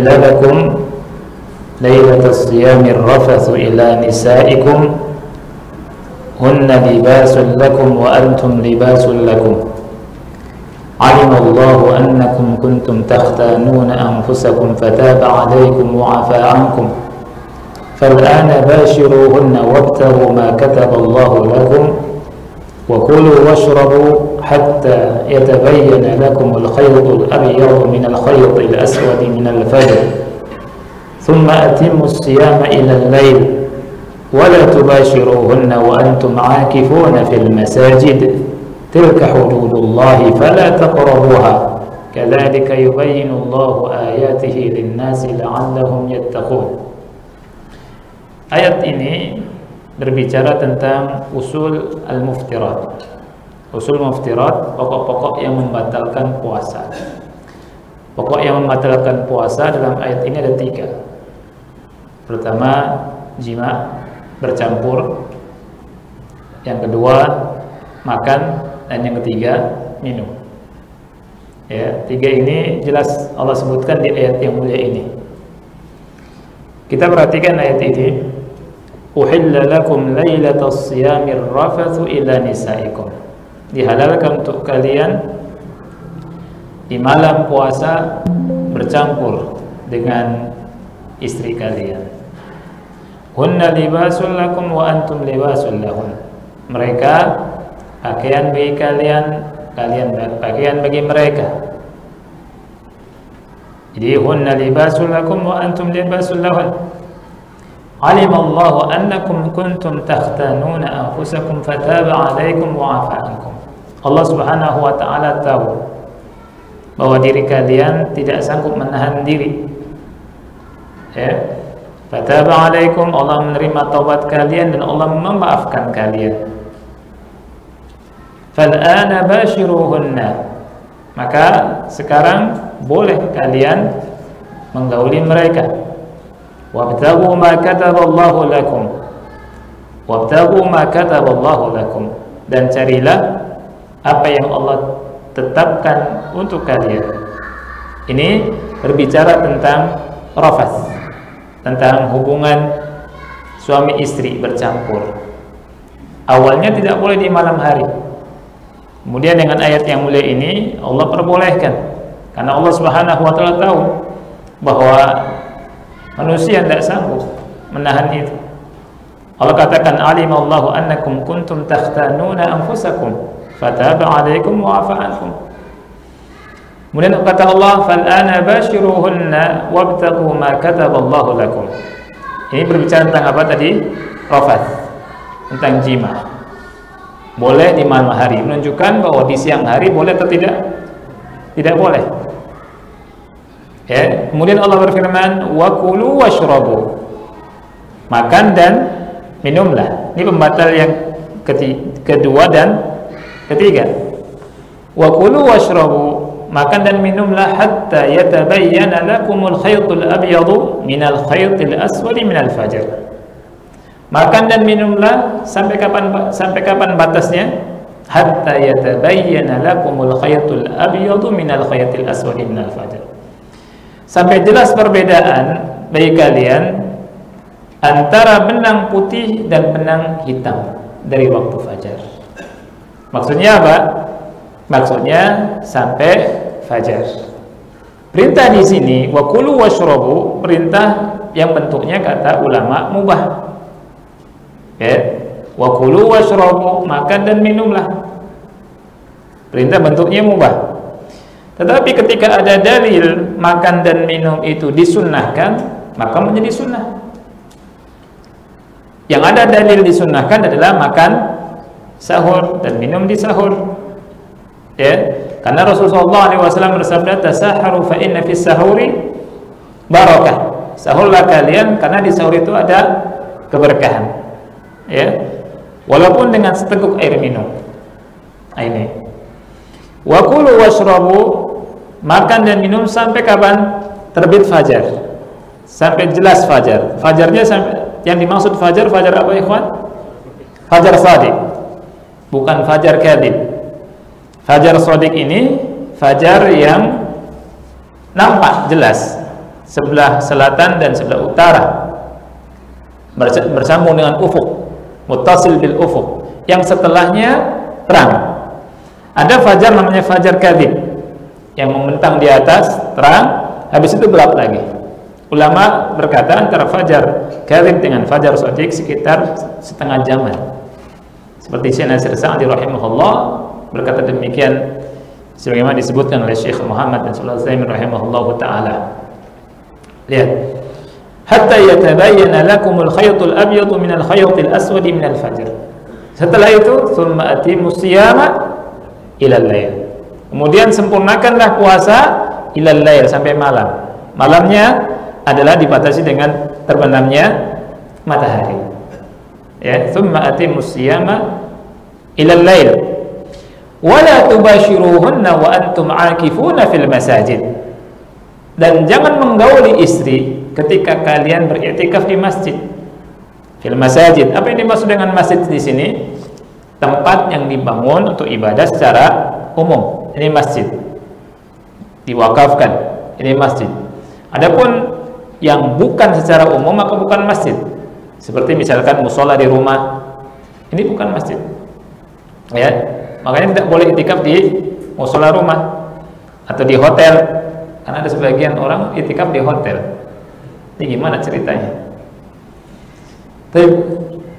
uhilla lakum lailatas siyamir rafathu ila nisaikum hunna libasun lakum wa antum libasun lakum alimallahu annakum kuntum takhtanuna anfusakum fataba alaikum wa afa ankum fal'ana bashiruhunna wabtaghu ma kataballahu lakum wa kulu washrabu hatta yatabayyana lakum al-khaytul abyadu min al-khaytil aswadi min al-fajr thumma atimmu as-siyama ila al-layl wa la tubashiruhunna wa antum aakifuna fil masajid tilka hududullahi fala taqrabuha kadzalika yubayyinu Allahu ayatihi lin-nasi la'allahum yattaqun. Ayat ini berbicara tentang usul al-muftirat. Usul muftirat, pokok-pokok yang membatalkan puasa. Pokok yang membatalkan puasa dalam ayat ini ada 3. Pertama, jima, bercampur. Yang kedua, makan. Dan yang ketiga, minum. Ya, 3 ini jelas Allah sebutkan di ayat yang mulia ini. Kita perhatikan ayat ini. Uhilla lakum lailatas siyamir rafathu ila nisaikum. Dihalalkan untuk kalian di malam puasa bercampur dengan istri kalian. Hunna libasul lakum wa antum libasul lahun. Mereka pakaian bagi kalian, kalian pakaian bagi mereka. Jadi hunna libasul lakum wa antum libasul lahun. Alimallahu annakum kuntum takhtanuna anfusakum fataba alaikum wa afa ankum. Allah Subhanahu wa taala tahu bahwa diri kalian tidak sanggup menahan diri. Ya. Fataba alaikum, Allah menerima taubat kalian dan Allah memaafkan kalian. Fal'ana bashiruhunna, maka sekarang boleh kalian menggauli mereka. Wabtaghu ma kataballahu lakum, wabtaghu ma kataballahu lakum, dan carilah apa yang Allah tetapkan untuk kalian. Ini berbicara tentang rafath, tentang hubungan suami istri bercampur. Awalnya tidak boleh di malam hari. Kemudian dengan ayat yang mulia ini Allah perbolehkan, karena Allah Subhanahu wa taala tahu bahwa manusia tidak sanggup menahan itu. Allah katakan alimallahu annakum kuntum takhtanuna anfusakum fataba alaikum wa afa ankum. Kemudian kata Allah fal'ana bashiruhunna wabtaghu ma kataballahu lakum. Ini berbicara tentang apa tadi? Rafath, tentang jima. Boleh di malam hari, menunjukkan bahwa di siang hari boleh atau tidak? Tidak boleh. Ya, kemudian Allah berfirman wa kulu washrabu, makan dan minumlah. Ini pembatal yang kedua dan ketiga. Wa kulu washrabu, makan dan minumlah hatta yatabayyana lakumul khaytul abyadu minal khaytil aswadi minal fajr. Makan dan minumlah sampai kapan batasnya? Hatta yatabayyana lakumul khaytul abyadu minal khaytil aswadi minal fajr. Sampai jelas perbedaan bagi kalian antara benang putih dan benang hitam dari waktu fajar. Maksudnya apa? Maksudnya sampai fajar. Perintah di sini wa kulu washrabu, perintah yang bentuknya kata ulama mubah. Ya, wa kulu washrabu, makan dan minumlah. Perintah bentuknya mubah. Tetapi ketika ada dalil makan dan minum itu disunnahkan, maka menjadi sunnah. Yang ada dalil disunnahkan adalah makan sahur dan minum di sahur. Ya, karena Rasulullah SAW bersabda tasaharu fa inna fis sahuri barakah. Sahurlah kalian karena di sahur itu ada keberkahan. Ya, walaupun dengan seteguk air minum. Ini. Wa kulu washrabu, makan dan minum sampai kapan? Terbit fajar, sampai jelas fajar. Fajarnya sampai, yang dimaksud fajar apa ikhwan? Fajar shadiq, bukan fajar kadhib. Fajar shadiq ini fajar yang nampak jelas sebelah selatan dan sebelah utara, bersambung dengan ufuk, muttasil bil ufuk. Yang setelahnya terang. Ada fajar namanya fajar kadhib, yang membentang di atas terang, habis itu gelap lagi. Ulama berkata antara fajar kadhib dengan fajar shadiq sekitar setengah jaman. Seperti Syekh Nasir Sa'di rahimahullah berkata demikian, sebagaimana disebutkan oleh Syekh Muhammad bin Shalih Al-Utsaimin rahimahullah taala. Lihat, hatta yatabayyana lakumul khaytul abyadu minal khaytil aswadi minal fajr. Setelah itu, tsumma atimus siyama ilal lail. Kemudian sempurnakanlah puasa ilal lail, sampai malam. Malamnya adalah dibatasi dengan terbenamnya matahari. Ya, tsumma atimus siyama ilal lail. Wala tubashiruhunna wa antum aakifuna fil masajid. Dan jangan menggauli istri ketika kalian beriktikaf di masjid. Fil masajid. Apa yang dimaksud dengan masjid di sini? Tempat yang dibangun untuk ibadah secara umum. Ini masjid. Diwakafkan. Ini masjid. Adapun yang bukan secara umum maka bukan masjid. Seperti misalkan mushola di rumah. Ini bukan masjid. Ya. Makanya tidak boleh iktikaf di mushola rumah atau di hotel. Karena ada sebagian orang iktikaf di hotel. Ini gimana ceritanya? Tapi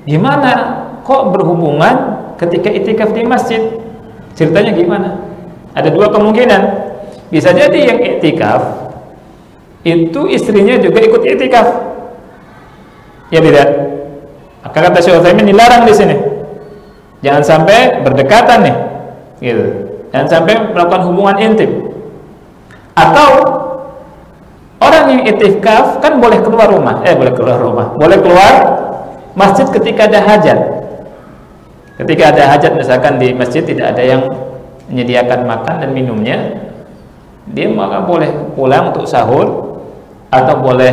gimana kok berhubungan ketika iktikaf di masjid? Ceritanya gimana? Ada dua kemungkinan. Bisa jadi yang iktikaf itu istrinya juga ikut iktikaf. Ya tidak? Maka kata Syekh Utsaimin dilarang di sini. Jangan sampai berdekatan nih. Gitu. Jangan sampai melakukan hubungan intim. Atau orang yang iktikaf kan boleh keluar rumah, boleh keluar masjid ketika ada hajat. Ketika ada hajat, misalkan di masjid tidak ada yang menyediakan makan dan minumnya, dia maka boleh pulang untuk sahur atau boleh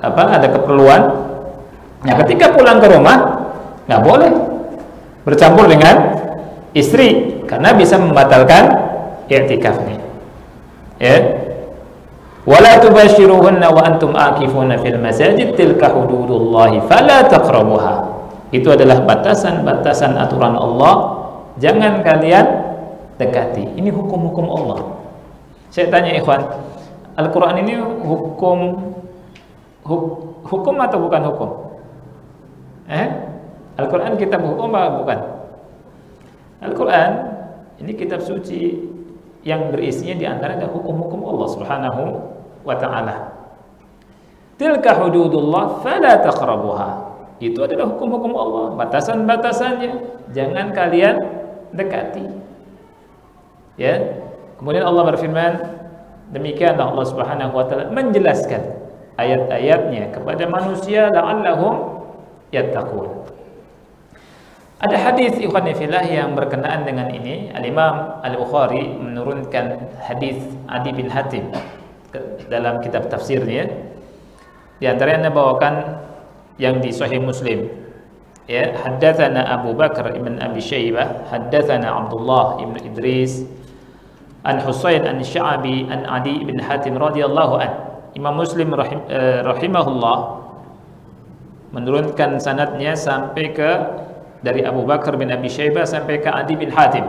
ada keperluan. Nah, ketika pulang ke rumah nggak boleh bercampur dengan istri karena bisa membatalkan i'tikafnya. Ya. Wala tubashiruhunna wa antum aakifuna fil masajid tilka hududullahi fala taqrabuha. Itu adalah batasan-batasan aturan Allah, jangan kalian dekati. Ini hukum-hukum Allah. Saya tanya ikhwan, Al-Qur'an ini hukum atau bukan hukum? Al-Qur'an kitab hukum atau bukan? Al-Qur'an ini kitab suci yang berisinya diantara ada hukum-hukum Allah Subhanahu wa ta'ala. Tilka hududullah fala taqrabuha. Itu adalah hukum-hukum Allah, batasan-batasannya jangan kalian dekati. Ya. Kemudian Allah berfirman, demikianlah Allah Subhanahu wa ta'ala menjelaskan ayat-ayatnya kepada manusia la'allahum yattaqun. Ada hadis ikhwan fillah yang berkenaan dengan ini. Al-Imam Al-Bukhari menurunkan hadis Adi bin Hatim dalam kitab tafsirnya. Di antaranya bawakan yang di Sahih Muslim. Ya, haddatsana Abu Bakar ibn Abi Syaibah, haddatsana Abdullah ibn Idris an Husain an Sya'bi an Adi bin Hatim radhiyallahu an. Imam Muslim rahimahullah menurunkan sanadnya sampai ke dari Abu Bakar bin Abi Syaibah sampai ke Adi bin Hatim.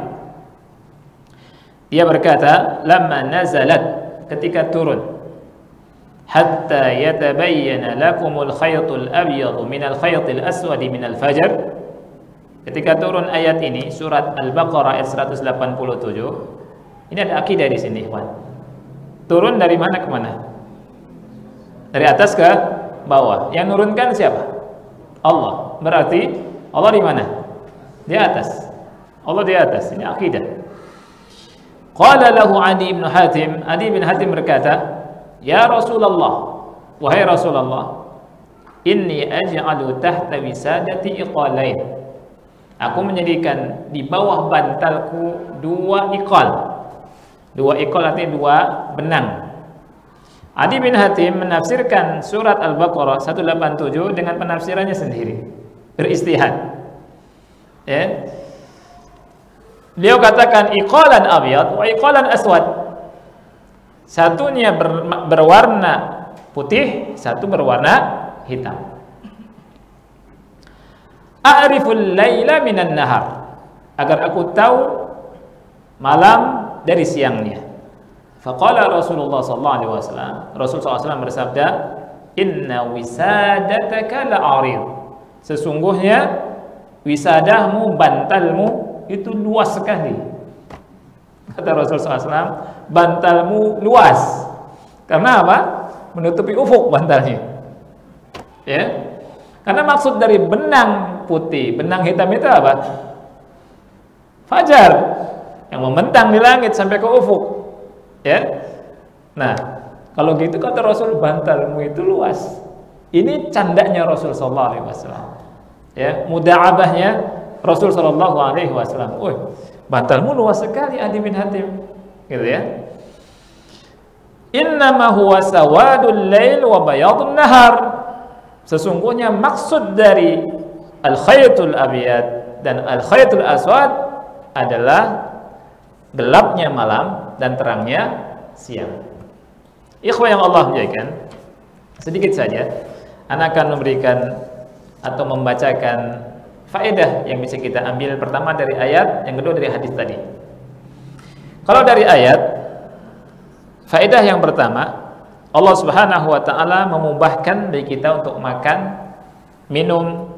Dia berkata, lamma nazalat, ketika turun, hatta yatabayyana lakumul khaytul abyadu minal khaytil aswadi minal fajr. Ketika turun ayat ini, surat Al-Baqarah ayat 187. Ini ada akidah di sini, ikhwan. Turun dari mana ke mana? Dari atas ke bawah. Yang nurunkan siapa? Allah. Berarti Allah di mana? Di atas. Allah di atas. Ini akidah. Qala lahu Adi bin Hatim. Adi bin Hatim berkata, ya Rasulullah, wahai Rasulullah, inni aj'alu tahta wisadati iqalain. Aku menjadikan di bawah bantalku dua iqal. Dua iqal artinya dua benang. Adi bin Hatim menafsirkan surat Al-Baqarah 187 dengan penafsirannya sendiri. Beristihad. Ya. Beliau katakan iqalan abyad wa iqalan aswad. Satunya berwarna putih, satu berwarna hitam. A'riful laila minan nahar, agar aku tahu malam dari siangnya. Faqala Rasulullah sallallahu alaihi wasallam, Rasul sallallahu alaihi wasallam bersabda, inna wisadataka la'arid, sesungguhnya wisadahmu, bantalmu itu luas sekali. Kata Rasul SAW, bantalmu luas. Karena apa? Menutupi ufuk bantalnya. Ya. Karena maksud dari benang putih, benang hitam itu apa? Fajar yang membentang di langit sampai ke ufuk. Ya. Nah, kalau gitu kata Rasul, bantalmu itu luas. Ini candanya Rasul sallallahu alaihi wasallam. Ya, muda'abahnya Rasul sallallahu alaihi wasallam. Bantalmu luas sekali Adi bin Hatim, gitu ya. Innama huwa sawadul lail wa bayadun nahar. Sesungguhnya maksud dari al-khaytul abyad dan al-khaytul aswad adalah gelapnya malam dan terangnya siang. Ikhwah yang Allah muliakan, sedikit saja ana akan memberikan atau membacakan faedah yang bisa kita ambil, pertama dari ayat, yang kedua dari hadis tadi. Kalau dari ayat, faedah yang pertama, Allah Subhanahu wa taala memubahkan bagi kita untuk makan, minum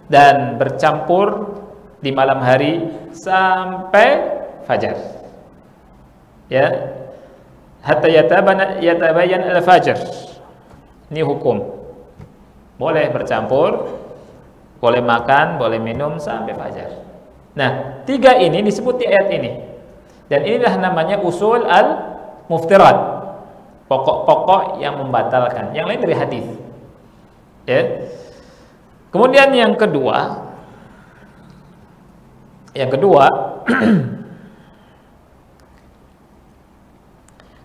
dan bercampur di malam hari sampai fajar. Ya. Hatta yatabayyan al-fajr. Ini hukum. Boleh bercampur, boleh makan, boleh minum sampai fajar. Nah, tiga ini disebut di ayat ini. Dan inilah namanya usul al-muftirat, pokok-pokok yang membatalkan. Yang lain dari hadis. Ya. Kemudian yang kedua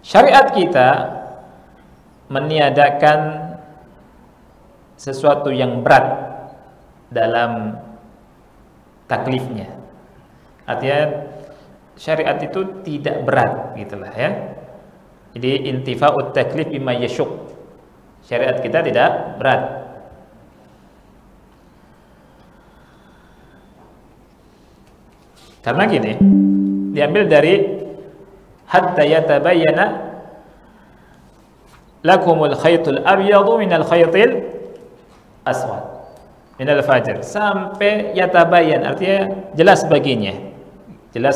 syariat kita meniadakan sesuatu yang berat dalam taklifnya. Artinya syariat itu tidak berat, gitulah ya. Jadi intifa'ut taklif bima yasyuk. Syariat kita tidak berat. Karena gini, diambil dari hatta yatabayyana lakumul khaytul abyadu minal khaytil aswad minal fajr, sampai yatabayyan, artinya jelas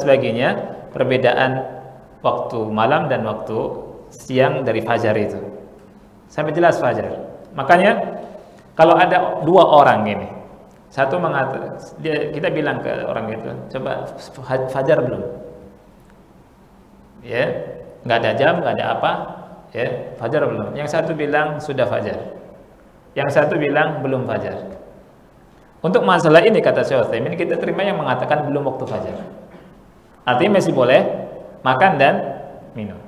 baginya perbedaan waktu malam dan waktu siang dari fajar itu, sampai jelas fajar. Makanya kalau ada dua orang ini, satu mengatakan, kita bilang ke orang itu, coba fajar belum? Ya, nggak ada jam, nggak ada apa, ya, fajar belum? Yang satu bilang sudah fajar, yang satu bilang belum fajar. Untuk masalah ini kata Syekh Utsaimin, kita terima yang mengatakan belum waktu fajar. Artinya masih boleh makan dan minum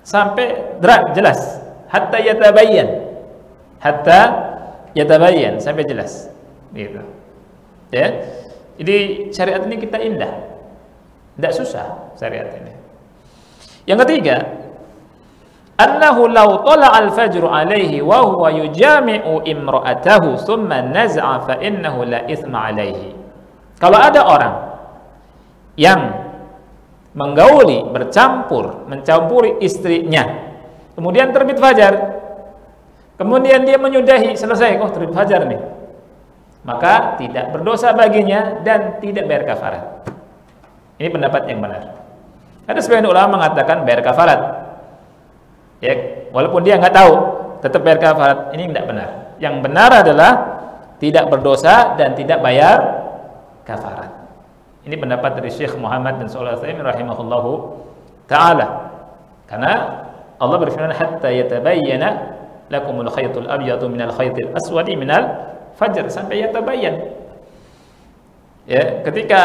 sampai jelas, hatta yatabayyan, sampai jelas, gitu. Ya, jadi syariat ini kita indah, tidak susah syariat ini. Yang ketiga, annahu law tala'a al-fajr alaihi wa huwa yujami'u imra'atahu thumma naz'a fa innahu la itsma alaihi. Kalau ada orang yang menggauli, mencampuri istrinya, kemudian terbit fajar, kemudian dia menyudahi, selesai, terbit fajar nih, maka tidak berdosa baginya dan tidak bayar kafarat. Ini pendapat yang benar. Ada sebagian ulama mengatakan bayar kafarat. Ya, walaupun dia nggak tahu, tetap bayar kafarat. Ini tidak benar. Yang benar adalah tidak berdosa dan tidak bayar kafarat. Ini pendapat dari Syekh Muhammad bin Shalih Al-Utsaimin rahimahullahu taala. Karena Allah berfirman, hatta yatabayyana lakumul khaytul abyadu minal khaytil aswadi minal fajr, sampai yatabayyan. Ya, ketika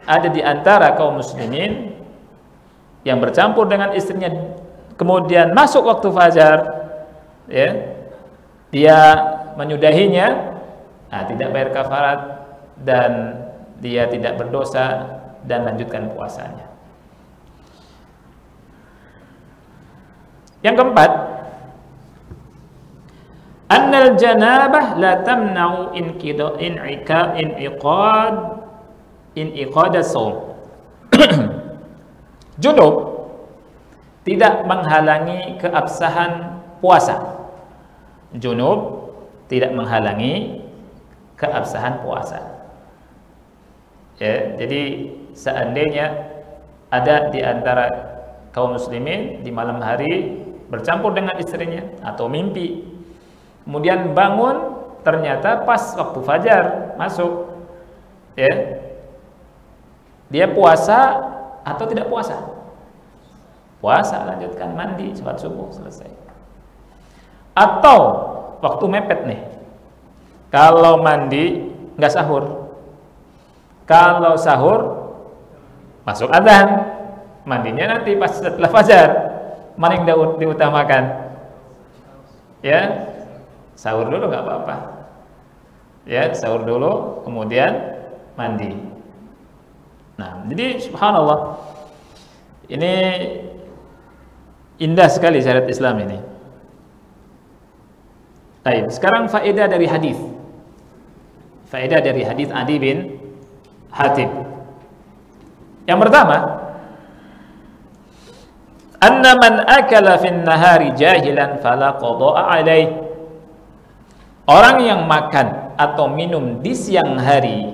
ada di antara kaum muslimin yang bercampur dengan istrinya, kemudian masuk waktu fajar, ya, dia menyudahinya, tidak bayar kafarat dan dia tidak berdosa dan lanjutkan puasanya. Yang keempat, annal janabah la tamna'u in'iqad as-shaum. Junub tidak menghalangi keabsahan puasa. Junub tidak menghalangi keabsahan puasa. Ya, jadi seandainya ada di antara kaum muslimin di malam hari bercampur dengan istrinya atau mimpi, kemudian bangun ternyata pas waktu fajar masuk, ya, dia puasa atau tidak puasa? Puasa, lanjutkan mandi, sholat subuh, selesai. Atau waktu mepet nih, kalau mandi nggak sahur, kalau sahur masuk adzan, mandinya nanti pas setelah fajar. Mana yang diutamakan? Ya, sahur dulu nggak apa-apa. Ya, sahur dulu, kemudian mandi. Nah, jadi subhanallah, ini indah sekali syariat Islam ini. Baik, sekarang faedah dari hadis. Faedah dari hadis Adi bin Hatim. Yang pertama, anna man akala fin nahari jahilan fala qada'a alaih. Orang yang makan atau minum di siang hari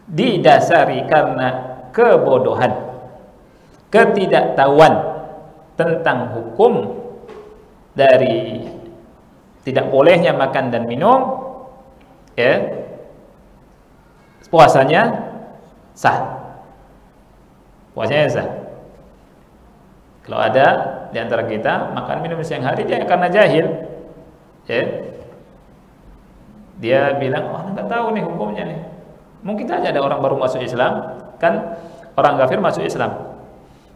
didasari karena kebodohan, ketidaktahuan tentang hukum dari tidak bolehnya makan dan minum, ya, puasanya sah. Puasanya sah. Kalau ada di antara kita makan minum siang hari dia karena jahil, ya, dia bilang, oh nggak tahu nih hukumnya nih. Mungkin saja ada orang baru masuk Islam, kan orang kafir masuk Islam,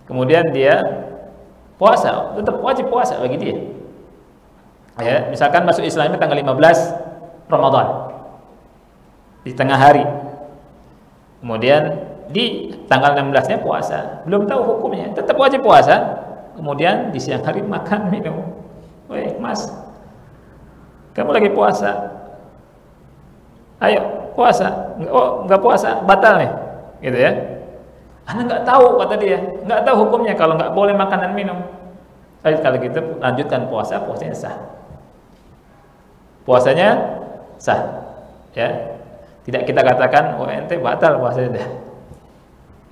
kemudian dia puasa, tetap wajib puasa bagi dia. Ya, misalkan masuk Islamnya tanggal 15 Ramadan di tengah hari, kemudian di tanggal 16-nya puasa, belum tahu hukumnya, tetap wajib puasa, kemudian di siang hari makan minum. Woi mas, kamu lagi puasa, ayo puasa. Oh nggak puasa, batal nih, gitu ya. Anda nggak tahu, kata dia, nggak tahu hukumnya kalau nggak boleh makan dan minum. Kalau gitu lanjutkan puasa, puasanya sah. Puasanya sah, ya. Tidak kita katakan, oh ente batal puasanya,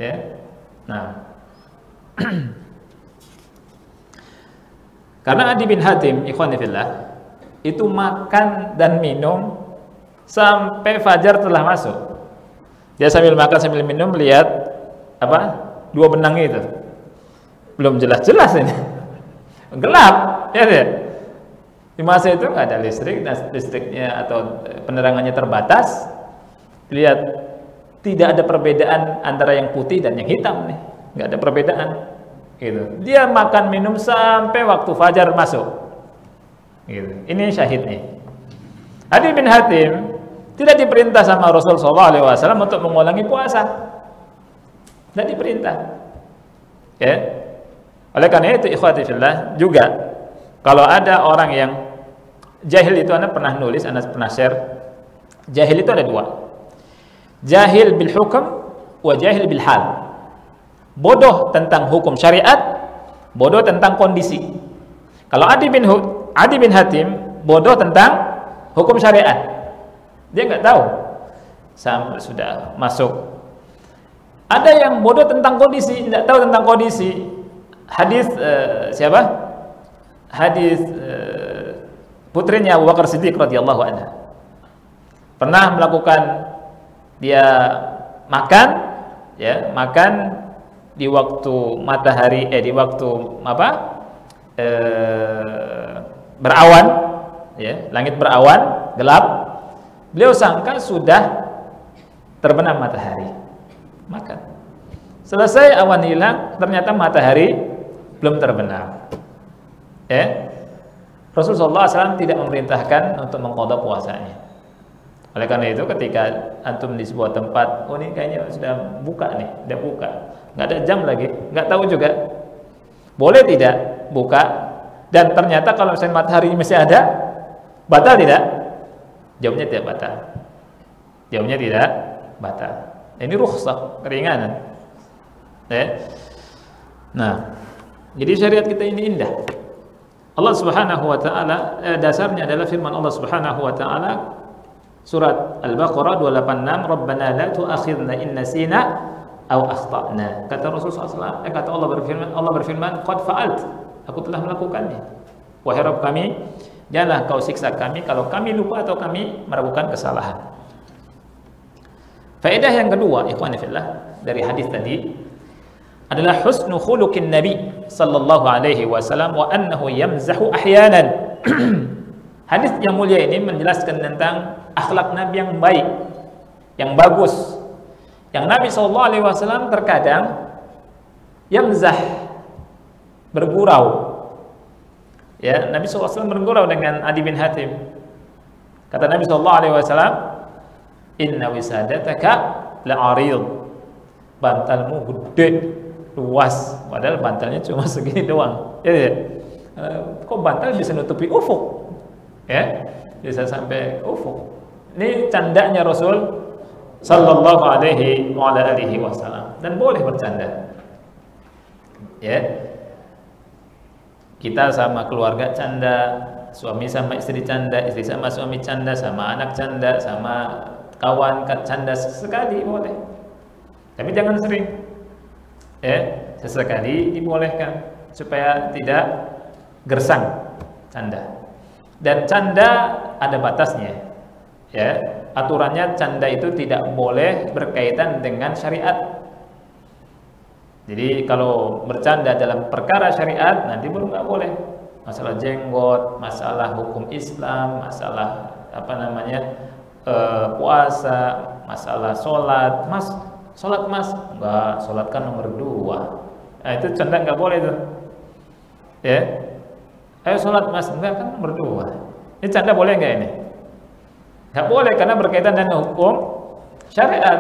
ya. Nah, karena Adi bin Hatim, ikhwani fillah, itu makan dan minum sampai fajar telah masuk. Dia sambil makan sambil minum lihat apa? 2 benang itu. Belum jelas-jelas ini. Gelap, ya deh. Di masa itu nggak ada listrik, dan listriknya atau penerangannya terbatas. Lihat tidak ada perbedaan antara yang putih dan yang hitam nih, nggak ada perbedaan. Gitu. Dia makan minum sampai waktu fajar masuk. Gitu. Ini syahid nih. Adi bin Hatim tidak diperintah sama Rasul SAW untuk mengulangi puasa. Tidak diperintah. Ya. Oleh karena itu ikhwati fillah juga, kalau ada orang yang jahil itu, Anda pernah nulis, Anda pernah share, jahil itu ada 2. Jahil bil hukum wa jahil bil hal. Bodoh tentang hukum syariat, bodoh tentang kondisi. Kalau Adi bin Hatim bodoh tentang hukum syariat, dia nggak tahu sampai sudah masuk. Ada yang bodoh tentang kondisi, tidak tahu tentang kondisi. Hadis siapa? Hadis putrinya Abu Bakar Siddiq radhiyallahu anhu pernah melakukan, dia makan, ya, makan di waktu matahari, di waktu apa? Berawan, ya, langit berawan, gelap. Beliau sangka sudah terbenam matahari, makan. Selesai awan hilang, ternyata matahari belum terbenam. Ya, Rasulullah SAW tidak memerintahkan untuk mengqadha puasanya. Oleh karena itu, ketika antum di sebuah tempat, oh ini kayaknya sudah buka nih, udah buka, nggak ada jam lagi, nggak tahu juga, boleh tidak buka, dan ternyata kalau misalnya matahari masih ada, batal tidak? Jawabnya tidak batal. Jawabnya tidak batal. Ini rukhsah, keringanan. Nah, jadi syariat kita ini indah. Allah Subhanahu wa taala dasarnya adalah firman Allah Subhanahu wa taala surat Al-Baqarah 286, Rabbana la tu'akhidna in nasina aw akhtana. Kata Rasulullah SAW, kata Allah berfirman, qad fa'alt, aku telah melakukannya. Wahai Rabb kami, janganlah kau siksa kami kalau kami lupa atau kami melakukan kesalahan. Faedah yang kedua, ikhwan fillah, dari hadis tadi adalah husnu khuluqin Nabi sallallahu alaihi wasallam wa annahu yamzahu ahyanan. Hadis yang mulia ini menjelaskan tentang akhlak Nabi yang baik, yang bagus. Yang Nabi sallallahu alaihi wasallam terkadang yamzah, bergurau. Ya, Nabi sallallahu alaihi wasallam bergurau dengan Adi bin Hatim. Kata Nabi sallallahu alaihi wasallam, "Inna wisadataka la'arid." Bantalmu gede, luas, padahal bantalnya cuma segini doang. Ya, kok bantal bisa nutupi ufuk? Ya, bisa sampai ufuk. Ini candanya Rasul sallallahu alaihi wasallam, dan boleh bercanda. Ya. Kita sama keluarga canda, suami sama istri canda, istri sama suami canda, sama anak canda, sama kawan canda, sekali boleh. Tapi jangan sering. Ya, sesekali dibolehkan supaya tidak gersang canda. Dan canda ada batasnya. Ya, aturannya canda itu tidak boleh berkaitan dengan syariat. Jadi kalau bercanda dalam perkara syariat nanti baru nggak boleh. Masalah jenggot, masalah hukum Islam, masalah puasa, masalah sholat. Mas, sholat mas, enggak, sholat kan nomor 2. Nah, itu canda nggak boleh tuh. Ya, ayo sholat mas, enggak kan nomor 2. Ini canda boleh nggak ini? Nggak boleh karena berkaitan dengan hukum syariat.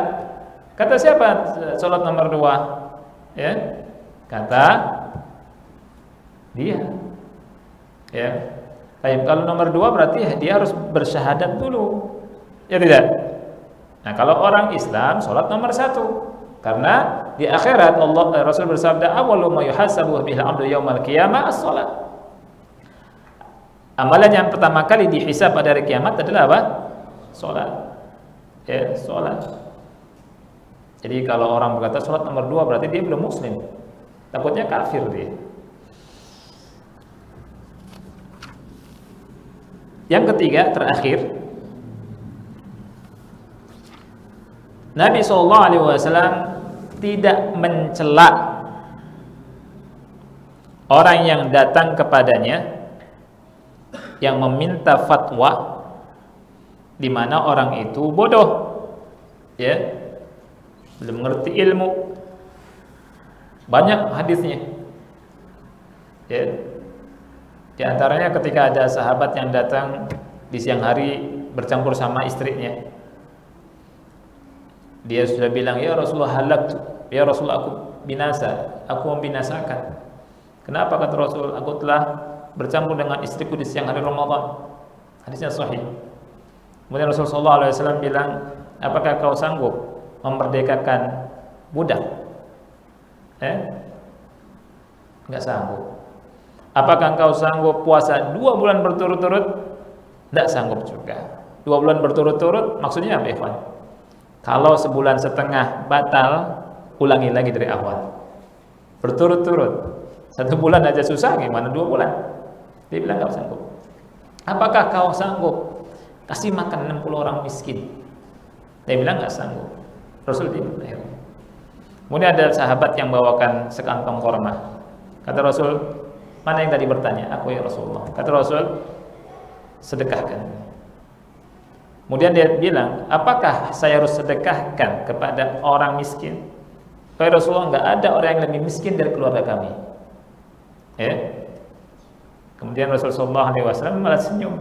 Kata siapa sholat nomor 2? Ya, kata dia. Ya, tapi kalau nomor 2 berarti dia harus bersyahadat dulu. Ya tidak? Nah, kalau orang Islam sholat nomor 1, karena di akhirat Rasul bersabda, awwalu ma yuhasabu bihi al-'abdu yaumal qiyamah as-shalat. Amalan yang pertama kali dihisab pada hari kiamat adalah apa? Sholat. Ya, sholat. Jadi kalau orang berkata sholat nomor 2 berarti dia belum muslim, takutnya kafir dia. Yang ketiga, terakhir, Nabi SAW tidak mencela orang yang datang kepadanya yang meminta fatwa di mana orang itu bodoh, ya, belum mengerti ilmu. Banyak hadisnya. Ya. Di antaranya ketika ada sahabat yang datang di siang hari bercampur sama istrinya. Dia sudah bilang, "Ya Rasulullah, halaktu. Ya Rasulullah, aku binasa. Aku membinasakan." Kenapa? Kata Rasul, "Aku telah bercampur dengan istriku di siang hari Ramadan." Hadisnya sahih. Kemudian Rasulullah SAW bilang, "Apakah kau sanggup memerdekakan budak?" Enggak sanggup. Apakah engkau sanggup puasa 2 bulan berturut-turut? Enggak sanggup juga. 2 bulan berturut-turut maksudnya apa, Ikhwan? Kalau sebulan setengah batal, ulangi lagi dari awal. Berturut-turut. 1 bulan aja susah, gimana 2 bulan? Dia bilang enggak sanggup. Apakah kau sanggup kasih makan 60 orang miskin? Dia bilang enggak sanggup. Rasul diam akhirnya. Kemudian ada sahabat yang bawakan sekantong korma. Kata Rasul, "Mana yang tadi bertanya?" "Aku ya Rasulullah." Kata Rasul, "Sedekahkan." Kemudian dia bilang, "Apakah saya harus sedekahkan kepada orang miskin?" "Ya Rasulullah, enggak ada orang yang lebih miskin dari keluarga kami." Ya. Kemudian Rasulullah SAW malah senyum.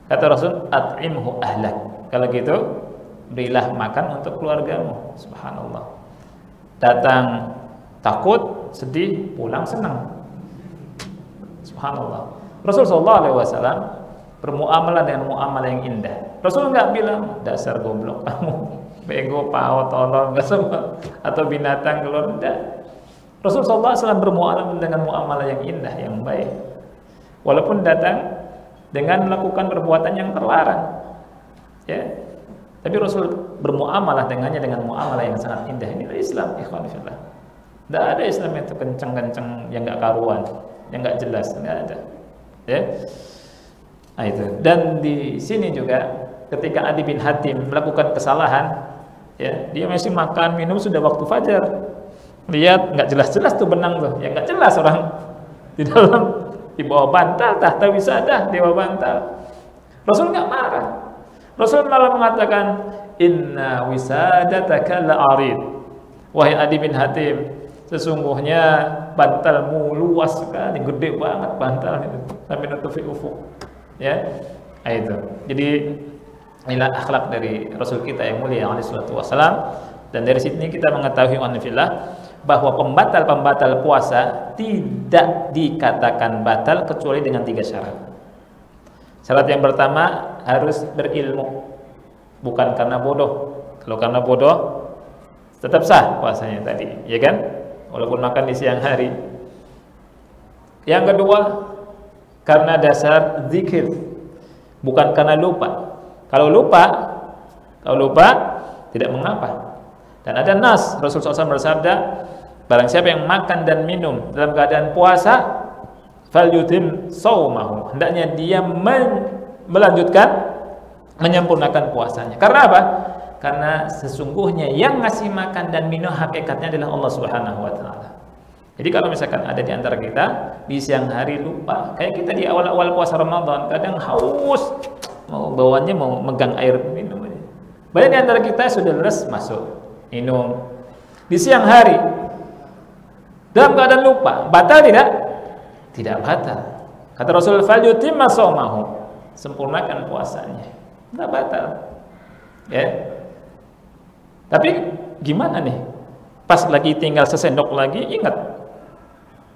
Kata Rasul, "At'imhu ahlak." Kalau gitu, berilah makan untuk keluargamu. Subhanallah. Datang takut, sedih, pulang senang. Subhanallah. Rasul sallallahu alaihi wasallam bermuamalah dengan muamalah yang indah. Rasul nggak bilang dasar goblok kamu, bego, pao, tolol, nggak semua, atau binatang keluar, enggak. Rasul sallallahu alaihi wasallam bermuamalah dengan muamalah yang indah, yang baik. Walaupun datang dengan melakukan perbuatan yang terlarang. Ya. Tapi Rasul bermuamalah dengannya dengan muamalah yang sangat indah. Ini Islam, ikhwan fillah. Tidak ada Islam itu kenceng-kenceng yang nggak karuan, yang nggak jelas, nggak ada. Ya. Nah, itu. Dan di sini juga ketika Adi bin Hatim melakukan kesalahan, ya, dia masih makan minum sudah waktu fajar. Lihat nggak jelas-jelas tuh benang tuh, ya nggak jelas orang di dalam, di bawah bantal, tahta wisadah di bawah bantal. Rasul nggak marah. Rasul malah mengatakan, inna wisadataka la'arid. Wahai Adi bin Hatim, sesungguhnya bantalmu luas sekali, gede banget bantal itu, sampai nutupi ufuk. Ya, itu. Jadi inilah akhlak dari Rasul kita yang mulia alaihi salatu wasalam. Dan dari sini kita mengetahui wanafillah bahwa pembatal-pembatal puasa tidak dikatakan batal kecuali dengan 3 syarat. Syarat yang pertama harus berilmu, bukan karena bodoh. Kalau karena bodoh tetap sah puasanya tadi, ya kan? Walaupun makan di siang hari. Yang kedua, karena dasar zikir, bukan karena lupa. Kalau lupa tidak mengapa. Dan ada nas, Rasulullah SAW bersabda, barang siapa yang makan dan minum dalam keadaan puasa, falyutim saumahu, hendaknya dia melanjutkan, menyempurnakan puasanya. Karena apa? Karena sesungguhnya yang ngasih makan dan minum hakikatnya adalah Allah Subhanahu wa taala. Jadi kalau misalkan ada di antara kita di siang hari lupa, kayak kita di awal-awal puasa Ramadan, kadang haus, mau bawanya mau megang air minum aja. Banyak di antara kita sudah leres masuk minum di siang hari dalam keadaan lupa, batal tidak? Tidak batal. Kata Rasul, falyutimma shaumahu, sempurnakan puasanya, tidak batal. Ya. Tapi gimana nih? Pas lagi tinggal sesendok lagi, ingat.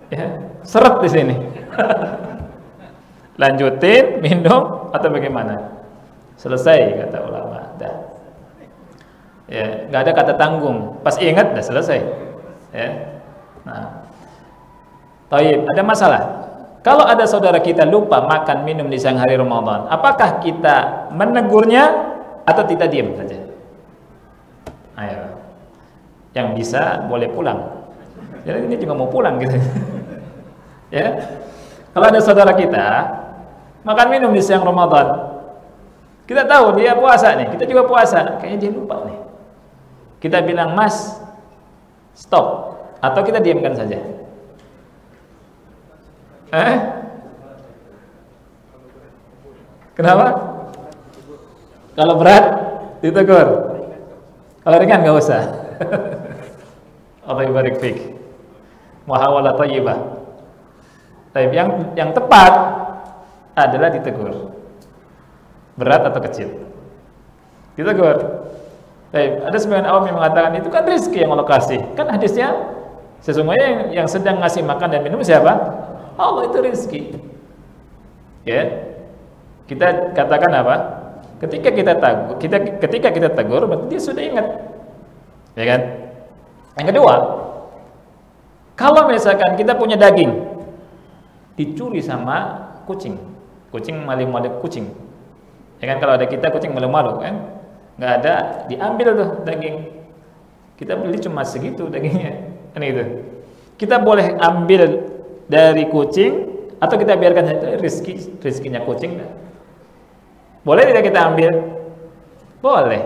Ya, seret di sini. Lanjutin minum atau bagaimana? Selesai kata ulama, dah. Ya, nggak ada kata tanggung. Pas ingat dah selesai. Ya. Nah, taib, ada masalah. Kalau ada saudara kita lupa makan minum di siang hari Ramadan, apakah kita menegurnya atau kita diam saja? Ayo, yang bisa boleh pulang. Jadi ini juga mau pulang gitu. Ya, kalau ada saudara kita makan minum di siang Ramadan, kita tahu dia puasa nih, kita juga puasa, kayaknya dia lupa nih. Kita bilang, Mas, stop, atau kita diamkan saja. Kenapa? Kalau berat ditegur, kalau ringan nggak usah. Allah barik fik. Muhawalah thayyibah. Tapi yang tepat adalah ditegur. Berat atau kecil? Ditegur. Tapi ada sebagian awam yang mengatakan itu kan rezeki yang Allah kasih. Kan hadisnya sesungguhnya yang sedang ngasih makan dan minum siapa? Allah, itu rezeki. Ya. Kita katakan apa? Ketika kita tegur, berarti dia sudah ingat. Ya kan? Yang kedua, kalau misalkan kita punya daging dicuri sama kucing maling-maling kucing, ya kan? Kalau ada kita kucing malu-malu kan, nggak ada, diambil tuh daging, kita beli cuma segitu dagingnya, kan gitu. Kita boleh ambil dari kucing atau kita biarkan rezekinya kucing. Boleh tidak kita ambil? Boleh.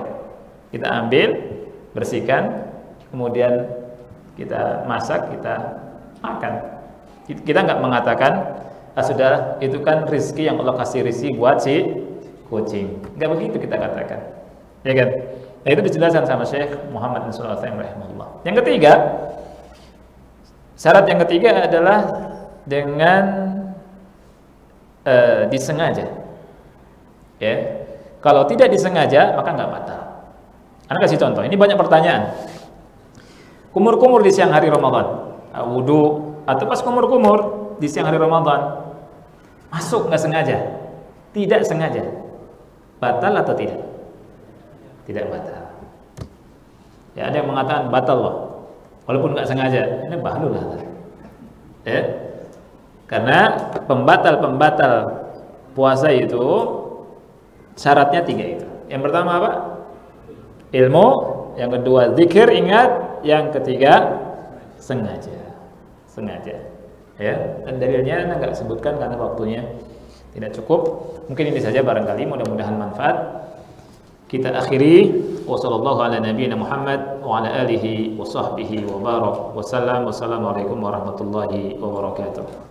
Kita ambil, bersihkan, kemudian kita masak, kita makan. Kita nggak mengatakan, sudah itu kan rezeki yang Allah kasih rezeki buat si kucing. Nggak begitu kita katakan, ya kan? Nah, itu dijelaskan sama Syekh Muhammad bin Shalih Al-Utsaimin rahimahullah. Yang ketiga, syarat yang ketiga adalah dengan disengaja. Ya, kalau tidak disengaja maka nggak batal. Anda kasih contoh. Ini banyak pertanyaan. Kumur-kumur di siang hari Ramadan, wudu, atau pas kumur-kumur di siang hari Ramadan, masuk nggak sengaja, tidak sengaja, batal atau tidak? Tidak batal. Ya, ada yang mengatakan batal loh, walaupun nggak sengaja. Ini bahlul lah. Ya, karena pembatal puasa itu syaratnya 3 itu. Yang pertama apa? Ilmu. Yang kedua zikir, ingat. Yang ketiga sengaja. Ya, dan dalilnya Anda nggak sebutkan karena waktunya tidak cukup. Mungkin ini saja barangkali, mudah-mudahan manfaat. Kita akhiri. Wassallallahu ala nabiyyina Muhammad wa ala alihi wa sahbihi wa barak wa sallam. Wassalamualaikum warahmatullahi wabarakatuh.